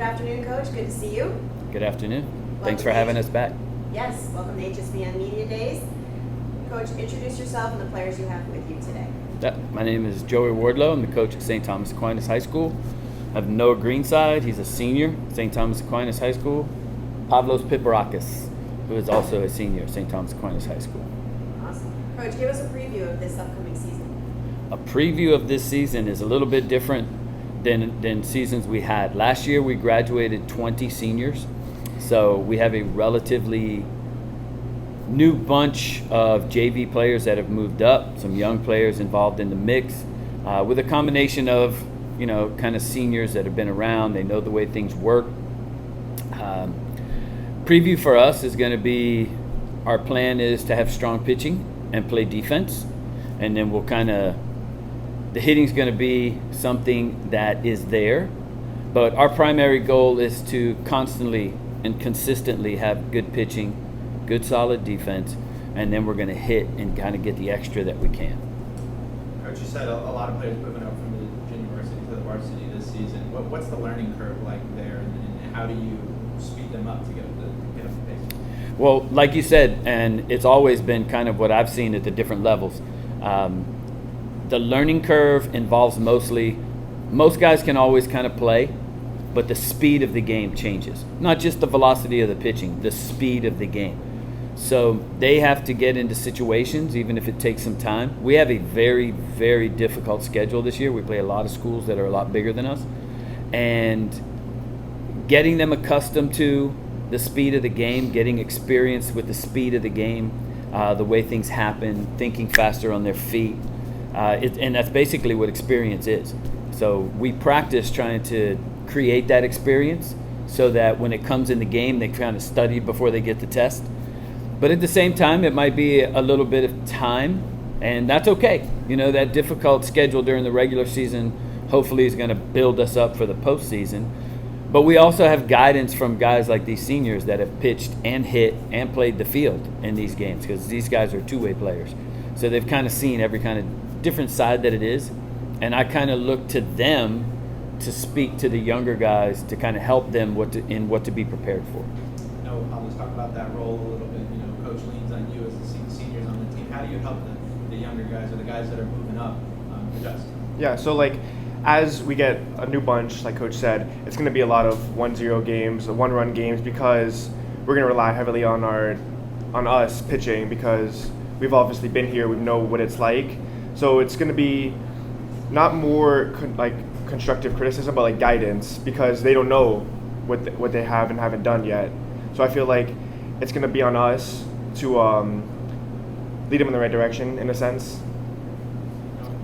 afternoon, Coach. Good to see you. Good afternoon. Thanks for having us back. Yes, welcome to HSBN Media Days. Coach, introduce yourself and the players you have with you today. My name is Joey Wardlow. I'm the coach at St. Thomas Aquinas High School. I have Noah Greenside. He's a senior at St. Thomas Aquinas High School. Pavlos Piparakis, who is also a senior at St. Thomas Aquinas High School. Awesome. Coach, give us a preview of this upcoming season. A preview of this season is a little bit different than seasons we had. Last year we graduated 20 seniors, so we have a relatively new bunch of JV players that have moved up, some young players involved in the mix, with a combination of, kind of seniors that have been around, they know the way things work. Preview for us is going to be, our plan is to have strong pitching and play defense, and then the hitting's going to be something that is there, but our primary goal is to constantly and consistently have good pitching, good solid defense, and then we're going to hit and kind of get the extra that we can. Coach, you said a lot of players moving up from the junior varsity to the varsity this season. What's the learning curve like there, and how do you speed them up to get up the pace? Well, like you said, and it's always been kind of what I've seen at the different levels. The learning curve involves most guys can always kind of play, but the speed of the game changes. Not just the velocity of the pitching, the speed of the game. So they have to get into situations, even if it takes some time. We have a very, very difficult schedule this year. We play a lot of schools that are a lot bigger than us. And getting them accustomed to the speed of the game, getting experience with the speed of the game, the way things happen, thinking faster on their feet. And that's basically what experience is. So we practice trying to create that experience so that when it comes in the game, they kind of study before they get the test. But at the same time, it might be a little bit of time, and that's okay. That difficult schedule during the regular season hopefully is going to build us up for the postseason. But we also have guidance from guys like these seniors that have pitched and hit and played the field in these games, because these guys are two-way players. So they've kind of seen every kind of different side that it is, and I kind of look to them to speak to the younger guys to kind of help them what to be prepared for. I'll just talk about that role a little bit. Coach leans on you as the seniors on the team. How do you help the younger guys or the guys that are moving up adjust? Yeah, so as we get a new bunch, like Coach said, it's going to be a lot of 1-0 games, 1-run games, because we're going to rely heavily on us pitching, because we've obviously been here, we know what it's like. So it's going to be not more constructive criticism, but guidance, because they don't know what they have and haven't done yet. So I feel like it's going to be on us to lead them in the right direction, in a sense.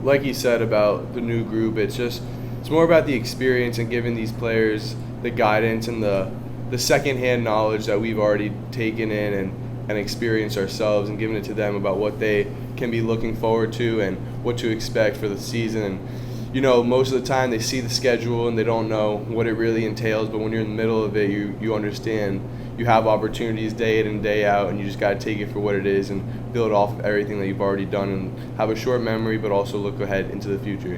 Like you said about the new group, it's more about the experience and giving these players the guidance and the secondhand knowledge that we've already taken in and experienced ourselves, and giving it to them about what they can be looking forward to and what to expect for the season. And most of the time they see the schedule and they don't know what it really entails, but when you're in the middle of it, you understand you have opportunities day in and day out, and you just got to take it for what it is and build off of everything that you've already done and have a short memory, but also look ahead into the future.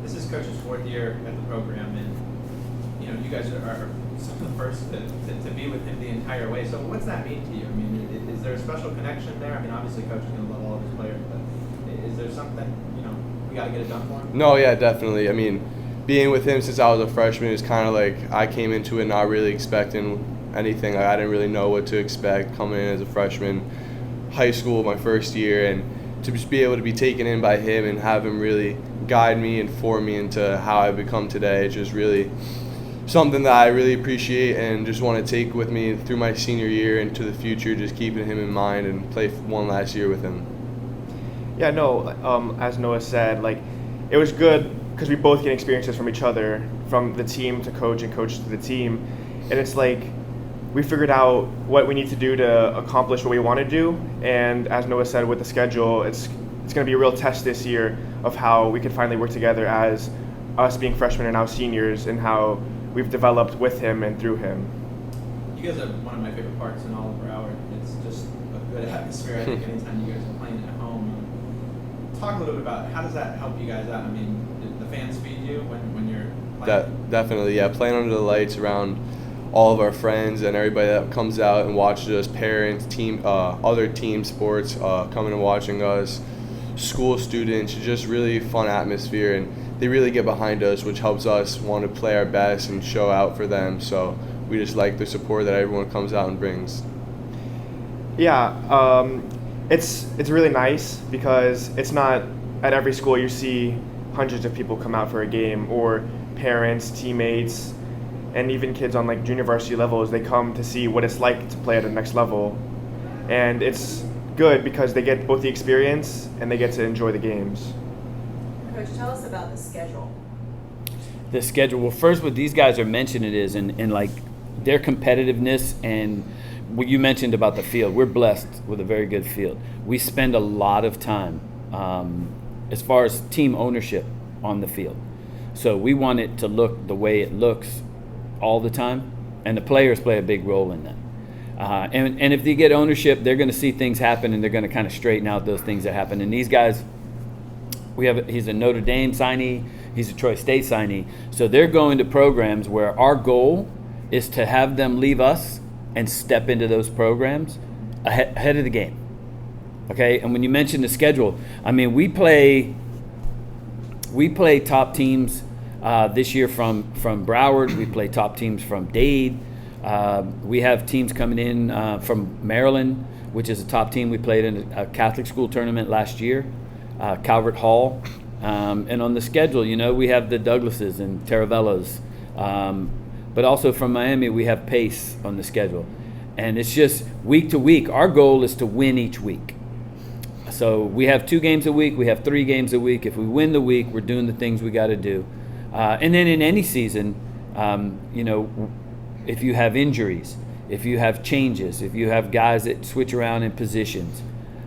This is Coach's fourth year at the program, and you guys are some of the first to be with him the entire way. So what's that mean to you? I mean, is there a special connection there? I mean, obviously Coach is going to love all of his players, but is there something, we got to get it done for him? No, yeah, definitely. I mean, being with him since I was a freshman is kind of I came into it not really expecting anything. I didn't really know what to expect coming in as a freshman, high school, my first year, and to just be able to be taken in by him and have him really guide me and form me into how I've become today. It's just really something that I really appreciate and just want to take with me through my senior year into the future, just keeping him in mind and play one last year with him. Yeah, no, as Noah said, it was good because we both get experiences from each other, from the team to coach and coach to the team. And it's we figured out what we need to do to accomplish what we want to do. And as Noah said, with the schedule, it's going to be a real test this year of how we can finally work together as us being freshmen and now seniors, and how we've developed with him and through him. You guys are one of my favorite parts in all of Broward. It's just a good atmosphere, I think, anytime you guys are playing at home. Talk a little bit about how does that help you guys out? I mean, the fans feed you when you're Definitely, yeah. Playing under the lights around all of our friends and everybody that comes out and watches us, parents, other team sports coming and watching us, school students, just really fun atmosphere, and they really get behind us, which helps us want to play our best and show out for them. So we just like the support that everyone comes out and brings. Yeah, it's really nice because it's not at every school you see hundreds of people come out for a game, or parents, teammates, and even kids on like junior varsity levels. They come to see what it's like to play at the next level, and it's good because they get both the experience and they get to enjoy the games. Coach, tell us about the schedule. The schedule. Well, first, what these guys are mentioning is in like their competitiveness, and what you mentioned about the field. We're blessed with a very good field. We spend a lot of time as far as team ownership on the field. So we want it to look the way it looks all the time, and the players play a big role in that. And if they get ownership, they're going to see things happen, and they're going to kind of straighten out those things that happen. And these guys, he's a Notre Dame signee, he's a Troy State signee. So they're going to programs where our goal is to have them leave us and step into those programs ahead of the game. Okay, and when you mention the schedule, I mean, we play top teams this year from Broward. We play top teams from Dade. We have teams coming in from Maryland, which is a top team. We played in a Catholic school tournament last year, Calvert Hall. And on the schedule, we have the Douglases and Taravellas. But also from Miami, we have Pace on the schedule. And it's just week to week. Our goal is to win each week. So we have 2 games a week. We have 3 games a week. If we win the week, we're doing the things we got to do. And then in any season, if you have injuries, if you have changes, if you have guys that switch around in positions,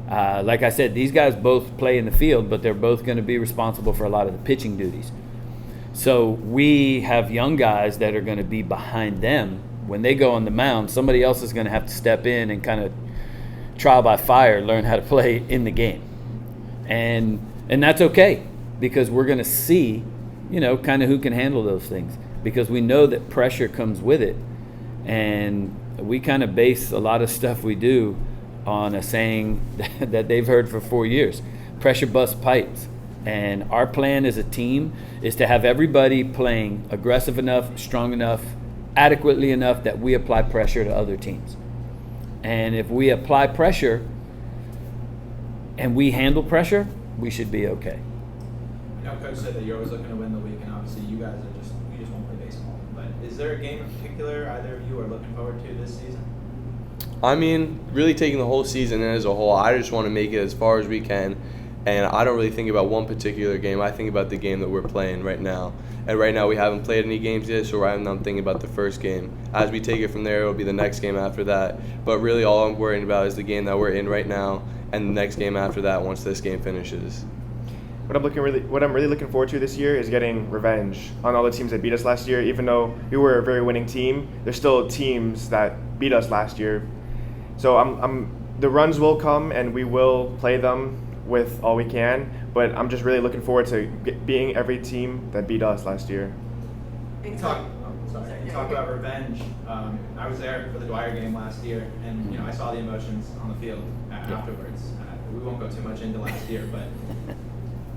like I said, these guys both play in the field, but they're both going to be responsible for a lot of the pitching duties. So we have young guys that are going to be behind them. When they go on the mound, somebody else is going to have to step in and kind of trial by fire learn how to play in the game. And that's okay, because we're going to see, kind of who can handle those things, because we know that pressure comes with it. And we kind of base a lot of stuff we do on a saying that they've heard for 4 years: pressure busts pipes. And our plan as a team is to have everybody playing aggressive enough, strong enough, adequately enough that we apply pressure to other teams. And if we apply pressure and we handle pressure, we should be okay. Coach said that you're always looking to win the week, and obviously you guys you just won't play baseball. But is there a game in particular either of you are looking forward to this season? I mean, really taking the whole season as a whole, I just want to make it as far as we can. And I don't really think about one particular game. I think about the game that we're playing right now. And right now we haven't played any games yet, so right now I'm thinking about the first game. As we take it from there, it'll be the next game after that. But really all I'm worrying about is the game that we're in right now and the next game after that once this game finishes. What I'm really looking forward to this year is getting revenge on all the teams that beat us last year. Even though we were a very winning team, there's still teams that beat us last year. So the runs will come and we will play them with all we can, but I'm just really looking forward to being every team that beat us last year. You talk about revenge. I was there for the Dwyer game last year, and I saw the emotions on the field afterwards. We won't go too much into last year, but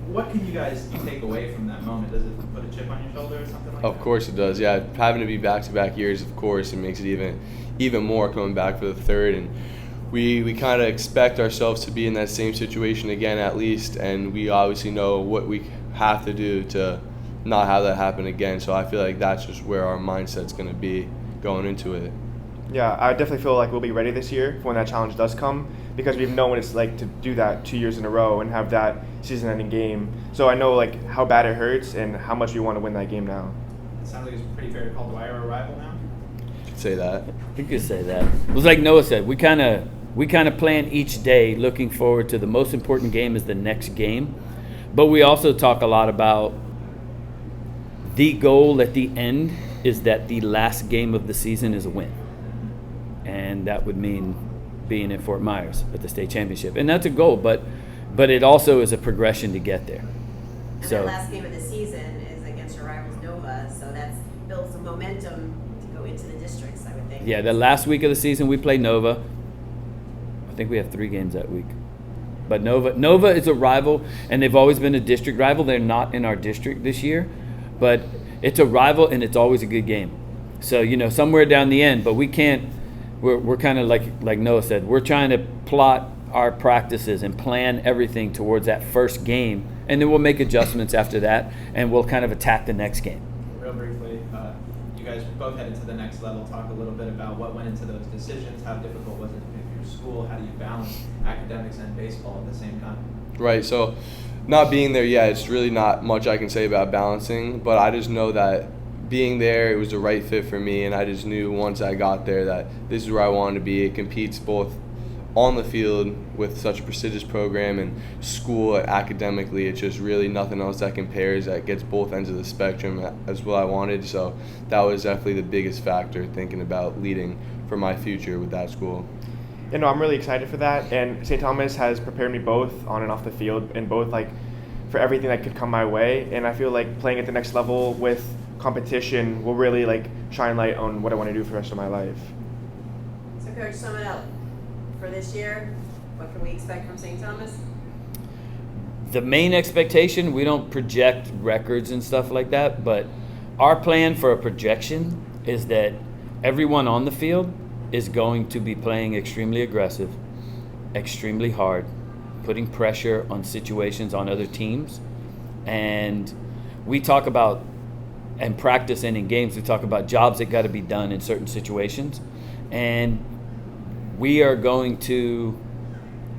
what can you guys take away from that moment? Does it put a chip on your shoulder or something like that? Of course it does, yeah. Having to be back-to-back years, of course, it makes it even more coming back for the third. And we kind of expect ourselves to be in that same situation again at least, and we obviously know what we have to do to not have that happen again. So I feel like that's just where our mindset's going to be going into it. Yeah, I definitely feel like we'll be ready this year for when that challenge does come, because we've known what it's like to do that 2 years in a row and have that season-ending game. So I know how bad it hurts and how much we want to win that game now. It sounds like it's pretty fair to call Dwyer a rival now. You could say that. You could say that. It was like Noah said, we kind of plan each day looking forward to the most important game is the next game. But we also talk a lot about the goal at the end is that the last game of the season is a win. And that would mean being in Fort Myers at the state championship. And that's a goal, but it also is a progression to get there. And the last game of the season is against your rivals Nova, so momentum to go into the districts, I would think. Yeah, the last week of the season we play Nova. I think we have 3 games that week. But Nova is a rival, and they've always been a district rival. They're not in our district this year, but it's a rival, and it's always a good game. So, you know, somewhere down the end, but we can't. We're kind of like Noah said. We're trying to plot our practices and plan everything towards that first game, and then we'll make adjustments after that, and we'll kind of attack the next game. Real briefly, you guys both headed to the next level. Talk a little bit about what went into those decisions. How difficult was it to pick your school? How do you balance academics and baseball at the same time? Right. So, not being there yet, it's really not much I can say about balancing. But I just know that being there, it was the right fit for me, and I just knew once I got there that this is where I wanted to be. It competes both on the field with such a prestigious program and school academically. It's just really nothing else that compares, that gets both ends of the spectrum as what I wanted. So that was definitely the biggest factor thinking about leading for my future with that school. You know, I'm really excited for that, and St. Thomas has prepared me both on and off the field, and both like for everything that could come my way. And I feel like playing at the next level with competition will really like shine light on what I want to do for the rest of my life. So, Coach, sum it up. For this year, what can we expect from St. Thomas? The main expectation, we don't project records and stuff like that, but our plan for a projection is that everyone on the field is going to be playing extremely aggressive, extremely hard, putting pressure on situations on other teams. And we talk about, and practice and in games, we talk about jobs that got to be done in certain situations. And we are going to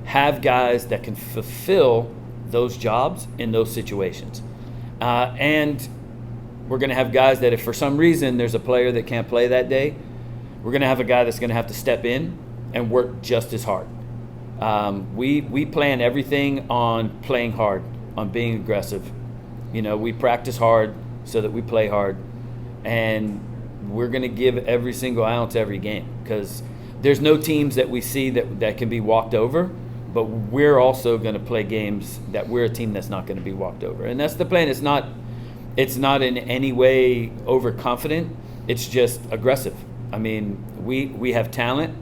have guys that can fulfill those jobs in those situations. And we're going to have guys that if for some reason there's a player that can't play that day, we're going to have a guy that's going to have to step in and work just as hard. We plan everything on playing hard, on being aggressive. You know, we practice hard so that we play hard. And we're going to give every single ounce every game, because there's no teams that we see that can be walked over, but we're also going to play games that we're a team that's not going to be walked over. And that's the plan. It's not in any way overconfident. It's just aggressive. I mean, we have talent,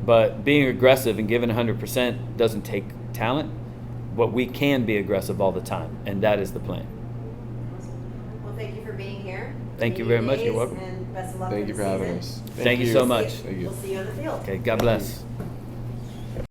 but being aggressive and giving 100% doesn't take talent, but we can be aggressive all the time, and that is the plan. Well, thank you for being here. Thank you very much. You're Days, welcome. And best of luck Thank you for having season. us. Thank you so much. Thank you. We'll see you on the field. Okay, God bless.